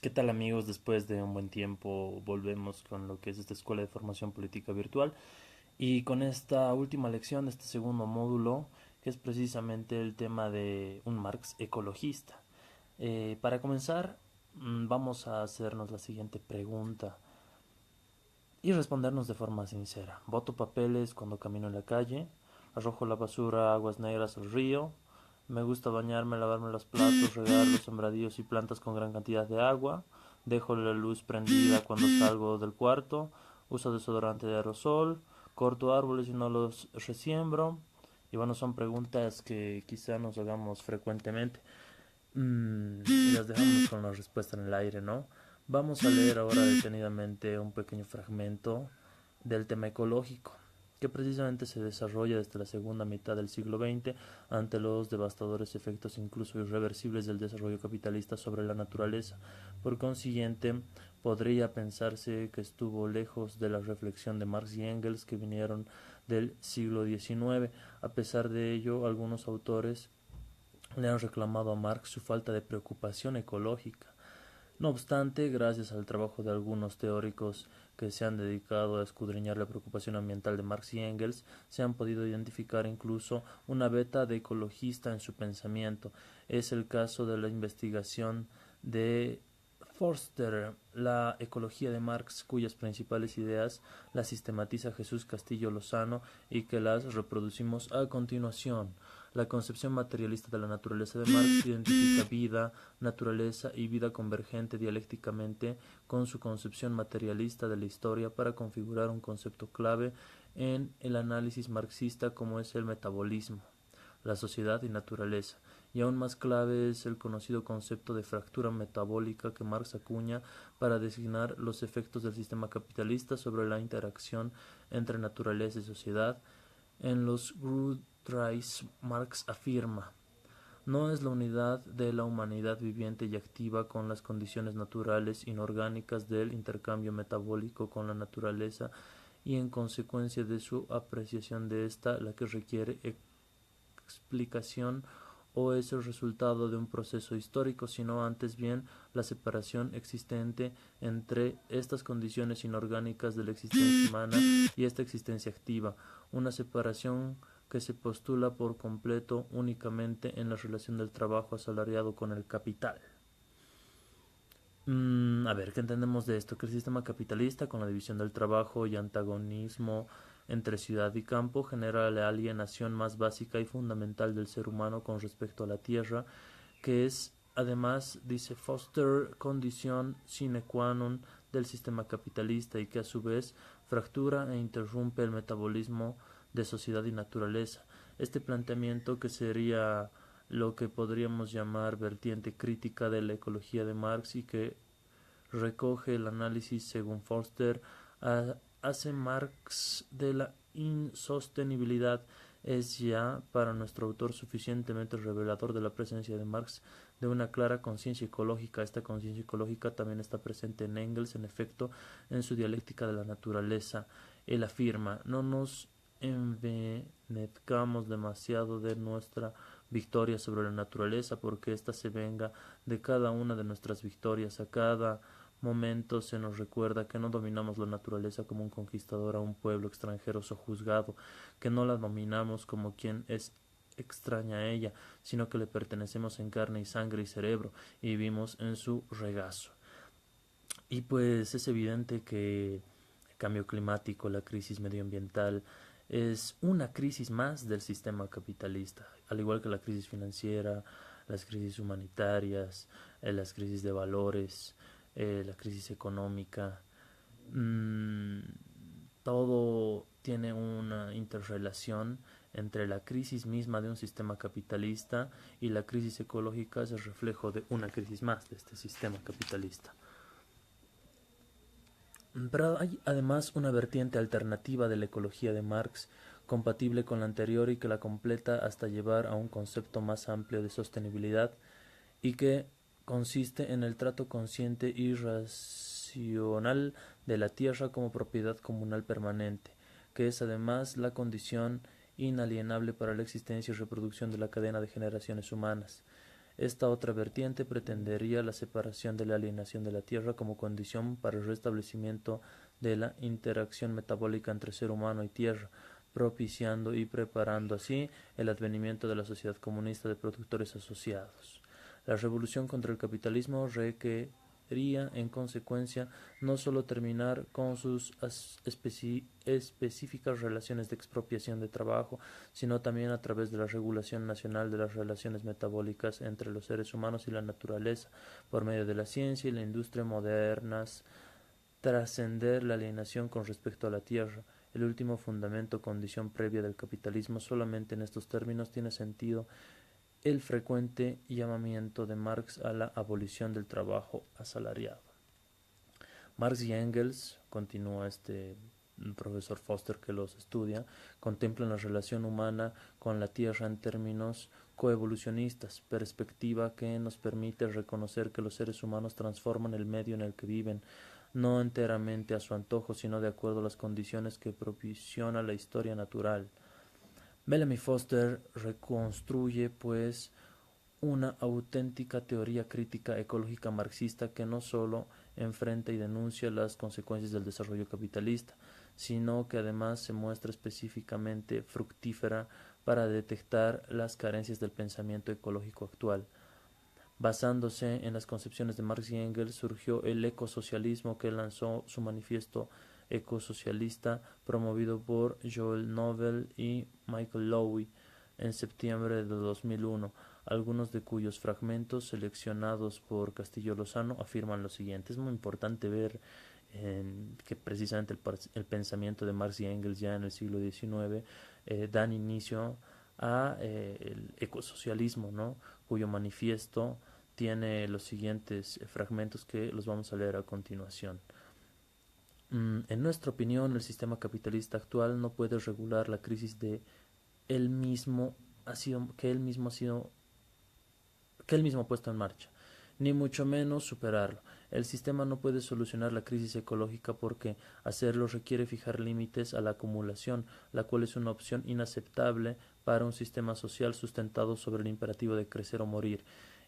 ¿Qué tal amigos? Después de un buen tiempo volvemos con lo que es esta Escuela de Formación Política Virtual y con esta última lección de este segundo módulo que es precisamente el tema de un Marx ecologista. Para comenzar vamos a hacernos la siguiente pregunta y respondernos de forma sincera. ¿Voto papeles cuando camino en la calle? ¿Arrojo la basura, aguas negras al río? ¿Me gusta bañarme, lavarme los platos, regar los sembradíos y plantas con gran cantidad de agua? ¿Dejo la luz prendida cuando salgo del cuarto? ¿Uso desodorante de aerosol? ¿Corto árboles y no los resiembro? Y bueno, son preguntas que quizá nos hagamos frecuentemente. Y las dejamos con la respuesta en el aire, ¿no? Vamos a leer ahora detenidamente un pequeño fragmento del tema ecológico, que precisamente se desarrolla desde la segunda mitad del siglo XX ante los devastadores efectos incluso irreversibles del desarrollo capitalista sobre la naturaleza. Por consiguiente, podría pensarse que estuvo lejos de la reflexión de Marx y Engels que vinieron del siglo XIX. A pesar de ello, algunos autores le han reclamado a Marx su falta de preocupación ecológica. No obstante, gracias al trabajo de algunos teóricos que se han dedicado a escudriñar la preocupación ambiental de Marx y Engels, se han podido identificar incluso una beta de ecologista en su pensamiento. Es el caso de la investigación de Forster, la ecología de Marx, cuyas principales ideas las sistematiza Jesús Castillo Lozano y que las reproducimos a continuación. La concepción materialista de la naturaleza de Marx identifica vida, naturaleza y vida convergente dialécticamente con su concepción materialista de la historia para configurar un concepto clave en el análisis marxista como es el metabolismo, la sociedad y naturaleza, y aún más clave es el conocido concepto de fractura metabólica que Marx acuña para designar los efectos del sistema capitalista sobre la interacción entre naturaleza y sociedad. En los Grundrisse, Marx afirma: no es la unidad de la humanidad viviente y activa con las condiciones naturales inorgánicas del intercambio metabólico con la naturaleza y en consecuencia de su apreciación de esta la que requiere explicación o es el resultado de un proceso histórico, sino antes bien la separación existente entre estas condiciones inorgánicas de la existencia humana y esta existencia activa, una separación que se postula por completo únicamente en la relación del trabajo asalariado con el capital. A ver, ¿qué entendemos de esto? Que el sistema capitalista, con la división del trabajo y antagonismo entre ciudad y campo, genera la alienación más básica y fundamental del ser humano con respecto a la tierra, que es, además, dice Foster, condición sine qua non del sistema capitalista y que a su vez fractura e interrumpe el metabolismo de sociedad y naturaleza. Este planteamiento, que sería lo que podríamos llamar vertiente crítica de la ecología de Marx y que recoge el análisis según Forster, hace Marx de la insostenibilidad, es ya para nuestro autor suficientemente revelador de la presencia de Marx de una clara conciencia ecológica. Esta conciencia ecológica también está presente en Engels, en efecto, en su dialéctica de la naturaleza. Él afirma: no nos envenezcamos demasiado de nuestra victoria sobre la naturaleza, porque ésta se venga de cada una de nuestras victorias. A cada momento se nos recuerda que no dominamos la naturaleza como un conquistador a un pueblo extranjero sojuzgado, que no la dominamos como quien es extraña a ella, sino que le pertenecemos en carne y sangre y cerebro y vivimos en su regazo. Y pues es evidente que el cambio climático, la crisis medioambiental, es una crisis más del sistema capitalista, al igual que la crisis financiera, las crisis humanitarias, las crisis de valores, la crisis económica. Mm, Todo tiene una interrelación entre la crisis misma de un sistema capitalista y la crisis ecológica es el reflejo de una crisis más de este sistema capitalista. Pero hay además una vertiente alternativa de la ecología de Marx, compatible con la anterior y que la completa hasta llevar a un concepto más amplio de sostenibilidad y que consiste en el trato consciente y racional de la tierra como propiedad comunal permanente, que es además la condición inalienable para la existencia y reproducción de la cadena de generaciones humanas. Esta otra vertiente pretendería la separación de la alienación de la tierra como condición para el restablecimiento de la interacción metabólica entre ser humano y tierra, propiciando y preparando así el advenimiento de la sociedad comunista de productores asociados. La revolución contra el capitalismo requería, en consecuencia, no sólo terminar con sus específicas relaciones de expropiación de trabajo, sino también a través de la regulación nacional de las relaciones metabólicas entre los seres humanos y la naturaleza, por medio de la ciencia y la industria modernas, trascender la alienación con respecto a la tierra, el último fundamento, condición previa del capitalismo. Solamente en estos términos tiene sentido el frecuente llamamiento de Marx a la abolición del trabajo asalariado. Marx y Engels, continúa este profesor Foster que los estudia, contemplan la relación humana con la tierra en términos coevolucionistas, perspectiva que nos permite reconocer que los seres humanos transforman el medio en el que viven, no enteramente a su antojo, sino de acuerdo a las condiciones que proporciona la historia natural. Bellamy Foster reconstruye, pues, una auténtica teoría crítica ecológica marxista que no sólo enfrenta y denuncia las consecuencias del desarrollo capitalista, sino que además se muestra específicamente fructífera para detectar las carencias del pensamiento ecológico actual. Basándose en las concepciones de Marx y Engels, surgió el ecosocialismo, que lanzó su manifiesto ecosocialista promovido por Joel Novell y Michael Lowy en septiembre de 2001, algunos de cuyos fragmentos seleccionados por Castillo Lozano afirman lo siguiente. Es muy importante ver que precisamente el pensamiento de Marx y Engels ya en el siglo XIX dan inicio a el ecosocialismo, ¿no? Cuyo manifiesto tiene los siguientes fragmentos que los vamos a leer a continuación. En nuestra opinión, el sistema capitalista actual no puede regular la crisis de él mismo que él mismo ha puesto en marcha, ni mucho menos superarlo. El sistema no puede solucionar la crisis ecológica porque hacerlo requiere fijar límites a la acumulación, la cual es una opción inaceptable para un sistema social sustentado sobre el imperativo de crecer o morir,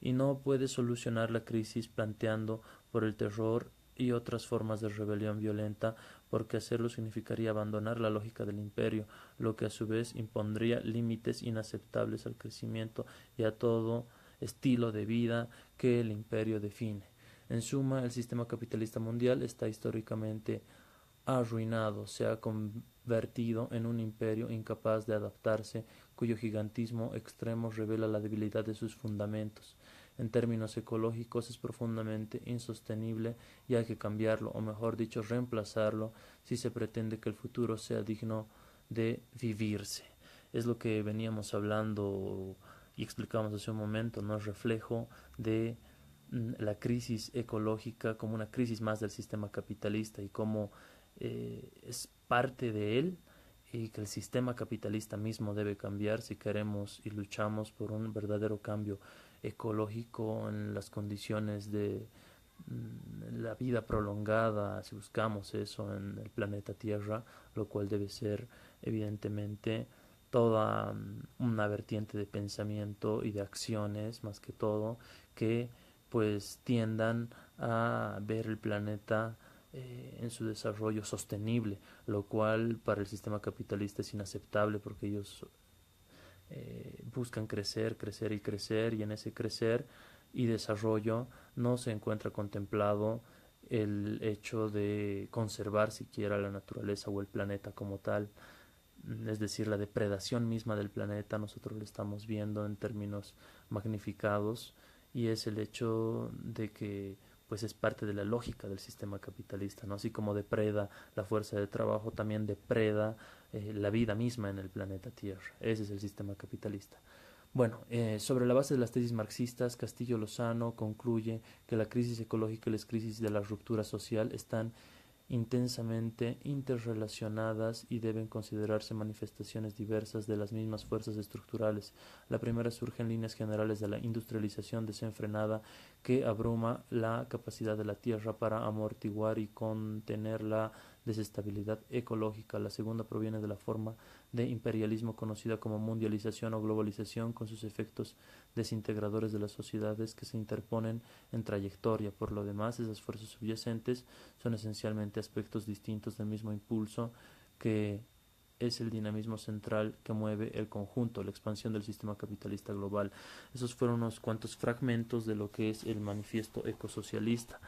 y no puede solucionar la crisis planteando por el terror y otras formas de rebelión violenta, porque hacerlo significaría abandonar la lógica del imperio, lo que a su vez impondría límites inaceptables al crecimiento y a todo estilo de vida que el imperio define. En suma, el sistema capitalista mundial está históricamente arruinado, se ha convertido en un imperio incapaz de adaptarse, cuyo gigantismo extremo revela la debilidad de sus fundamentos. En términos ecológicos es profundamente insostenible y hay que cambiarlo, o mejor dicho, reemplazarlo, si se pretende que el futuro sea digno de vivirse. Es lo que veníamos hablando y explicamos hace un momento, ¿no? Reflejo de la crisis ecológica como una crisis más del sistema capitalista y cómo es parte de él y que el sistema capitalista mismo debe cambiar si queremos y luchamos por un verdadero cambio ecológico en las condiciones de la vida prolongada, si buscamos eso en el planeta Tierra, lo cual debe ser evidentemente toda una vertiente de pensamiento y de acciones más que todo que pues tiendan a ver el planeta en su desarrollo sostenible, lo cual para el sistema capitalista es inaceptable porque ellos buscan crecer, crecer y crecer, y en ese crecer y desarrollo no se encuentra contemplado el hecho de conservar siquiera la naturaleza o el planeta como tal, es decir, la depredación misma del planeta nosotros lo estamos viendo en términos magnificados, y es el hecho de que pues es parte de la lógica del sistema capitalista, ¿no? Así como depreda la fuerza de trabajo, también depreda la vida misma en el planeta Tierra. Ese es el sistema capitalista. Bueno, sobre la base de las tesis marxistas, Castillo Lozano concluye que la crisis ecológica y la crisis de la ruptura social están intensamente interrelacionadas y deben considerarse manifestaciones diversas de las mismas fuerzas estructurales. La primera surge en líneas generales de la industrialización desenfrenada que abruma la capacidad de la tierra para amortiguar y contener la desestabilidad ecológica. La segunda proviene de la forma de imperialismo conocida como mundialización o globalización, con sus efectos desintegradores de las sociedades que se interponen en trayectoria. Por lo demás, esas fuerzas subyacentes son esencialmente aspectos distintos del mismo impulso que es el dinamismo central que mueve el conjunto, la expansión del sistema capitalista global. Esos fueron unos cuantos fragmentos de lo que es el manifiesto ecosocialista.